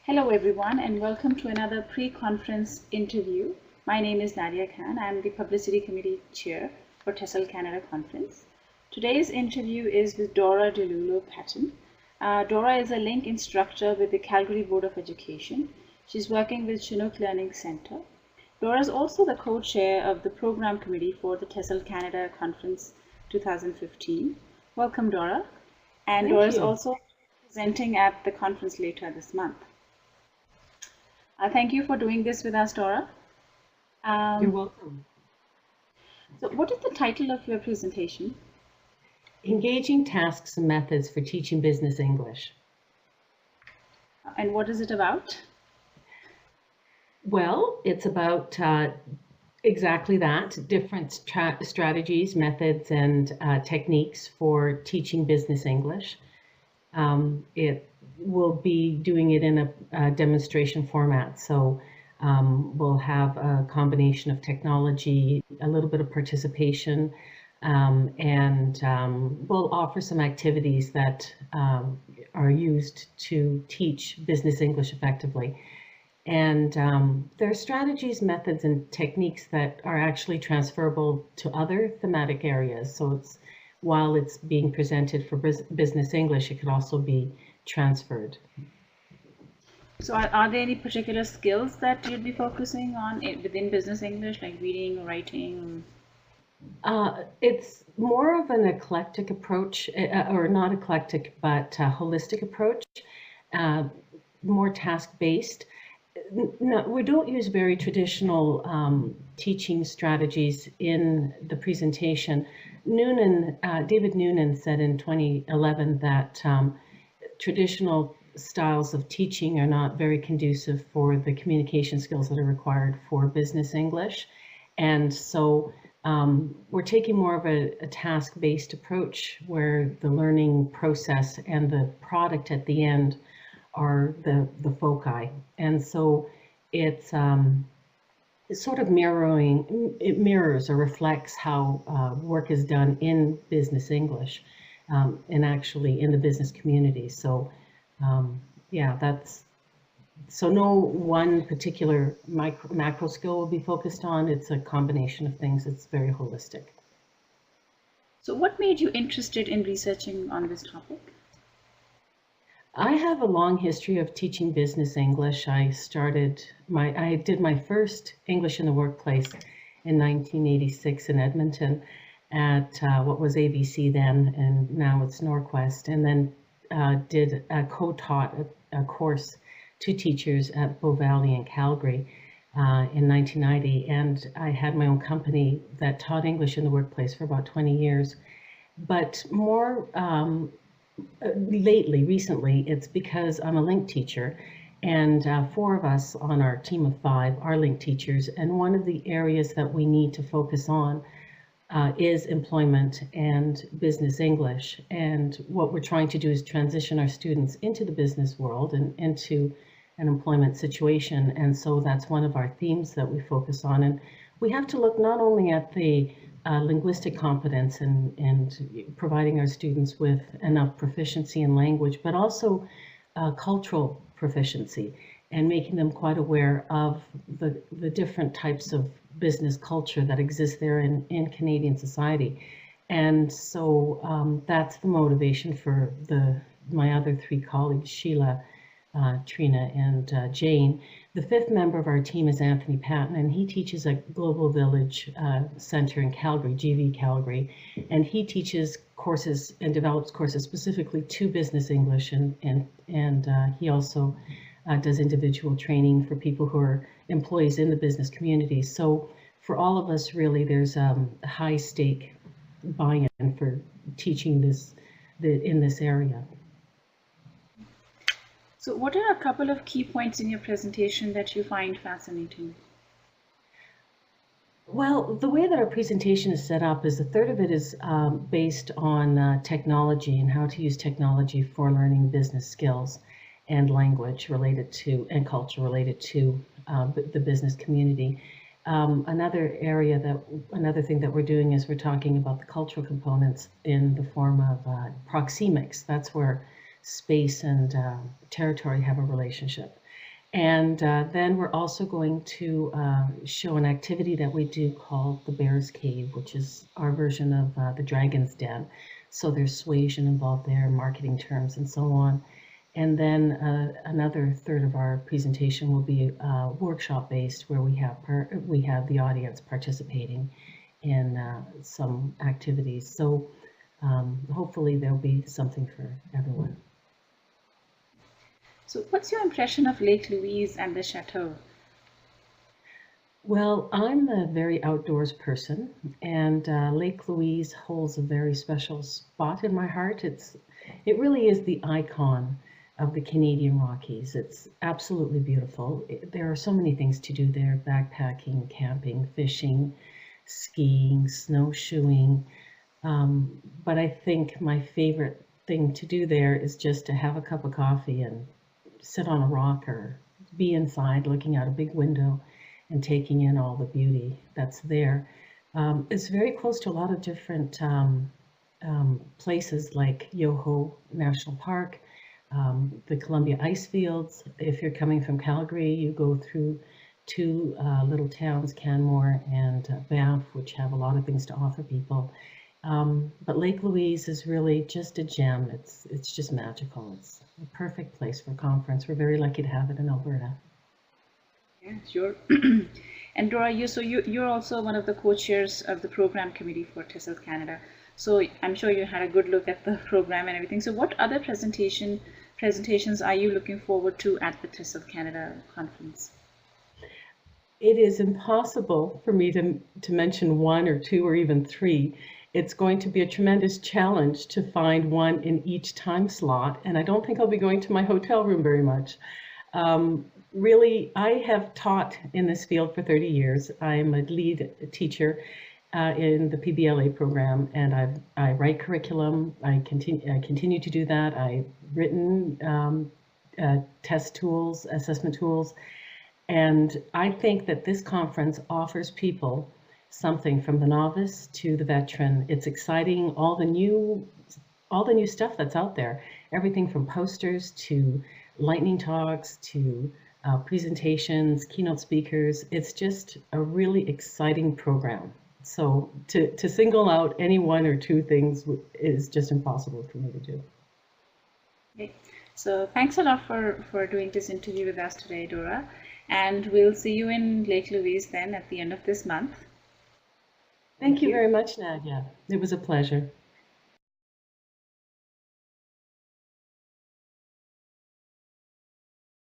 Hello everyone and welcome to another pre-conference interview. My name is Nadia Khan. I am the Publicity Committee Chair for TESOL Canada Conference. Today's interview is with Dora DiLullo Patten. Dora is a Link instructor with the Calgary Board of Education. She's working with Chinook Learning Centre. Dora is also the co-chair of the Program Committee for the TESOL Canada Conference 2015. Welcome, Dora. And Dora is also presenting at the conference later this month. Thank you for doing this with us, Dora. You're welcome. So what is the title of your presentation? Engaging Tasks and Methods for Teaching Business English. And what is it about? Well, it's about exactly that, different strategies, methods, and techniques for teaching business English. We'll be doing it in a demonstration format. So we'll have a combination of technology, a little bit of participation, and we'll offer some activities that are used to teach business English effectively. And there are strategies, methods, and techniques that are actually transferable to other thematic areas. So while it's being presented for business English, it could also be transferred. So are there any particular skills that you'd be focusing on within business English, like reading or writing? It's more of an eclectic approach, or not eclectic, but holistic approach, more task-based. No, we don't use very traditional teaching strategies in the presentation. David Nunan said in 2011 that traditional styles of teaching are not very conducive for the communication skills that are required for business English. And so we're taking more of a task-based approach where the learning process and the product at the end are the foci. And so it's sort of it mirrors or reflects how work is done in business English. And actually in the business community. So yeah, so no one particular macro skill will be focused on. It's a combination of things. It's very holistic. So what made you interested in researching on this topic? I have a long history of teaching business English. I did my first English in the workplace in 1986 in Edmonton, at what was ABC then, and now it's Norquest, and then co-taught a course to teachers at Bow Valley in Calgary in 1990, and I had my own company that taught English in the workplace for about 20 years. But more recently, it's because I'm a Link teacher, and 4 of us on our team of 5 are Link teachers, and one of the areas that we need to focus on is employment and business English. And what we're trying to do is transition our students into the business world and into an employment situation. And so that's one of our themes that we focus on. And we have to look not only at the linguistic competence and providing our students with enough proficiency in language, but also cultural proficiency and making them quite aware of the different types of business culture that exists there in Canadian society. And so that's the motivation for my other 3 colleagues, Sheila, Trina, and Jane. The 5th member of our team is Anthony Patten, and he teaches at Global Village Center in Calgary, GV Calgary, and he teaches courses and develops courses specifically to business English, and he also does individual training for people who are employees in the business community. So for all of us, really, there's a high stake buy-in for teaching in this area. So what are a couple of key points in your presentation that you find fascinating? Well, the way that our presentation is set up is a third of it is based on technology and how to use technology for learning business skills and language related to, and culture related to the business community. Another thing that we're doing is we're talking about the cultural components in the form of proxemics. That's where space and territory have a relationship. And then we're also going to show an activity that we do called the Bear's Cave, which is our version of the Dragon's Den. So there's suasion involved there, marketing terms, and so on. And then another third of our presentation will be workshop-based, where we have the audience participating in some activities. So hopefully there'll be something for everyone. So what's your impression of Lake Louise and the chateau? Well, I'm a very outdoors person, and Lake Louise holds a very special spot in my heart. It really is the icon of the Canadian Rockies. It's absolutely beautiful. There are so many things to do there: backpacking, camping, fishing, skiing, snowshoeing. But I think my favorite thing to do there is just to have a cup of coffee and sit on a rock or be inside looking out a big window and taking in all the beauty that's there. It's very close to a lot of different places like Yoho National Park, the Columbia Ice Fields. If you're coming from Calgary, you go through two little towns, Canmore and Banff, which have a lot of things to offer people. But Lake Louise is really just a gem. It's just magical. It's a perfect place for a conference. We're very lucky to have it in Alberta. Yeah, sure. And Dora, you're also one of the co-chairs of the program committee for TESOL Canada. So I'm sure you had a good look at the program and everything. So what other presentations are you looking forward to at the TESOL Canada conference? It is impossible for me to mention one or two or even three. It's going to be a tremendous challenge to find one in each time slot, and I don't think I'll be going to my hotel room very much. Really, I have taught in this field for 30 years. I'm a lead teacher in the PBLA program, and I write curriculum. I continue to do that. I've written test tools, assessment tools, and I think that this conference offers people something from the novice to the veteran. It's exciting, all the new stuff that's out there, everything from posters to lightning talks to presentations, keynote speakers. It's just a really exciting program. So to single out any one or two things is just impossible for me to do. Okay. So thanks a lot for doing this interview with us today, Dora. And we'll see you in Lake Louise then at the end of this month. Thank you very much, Nadia. It was a pleasure.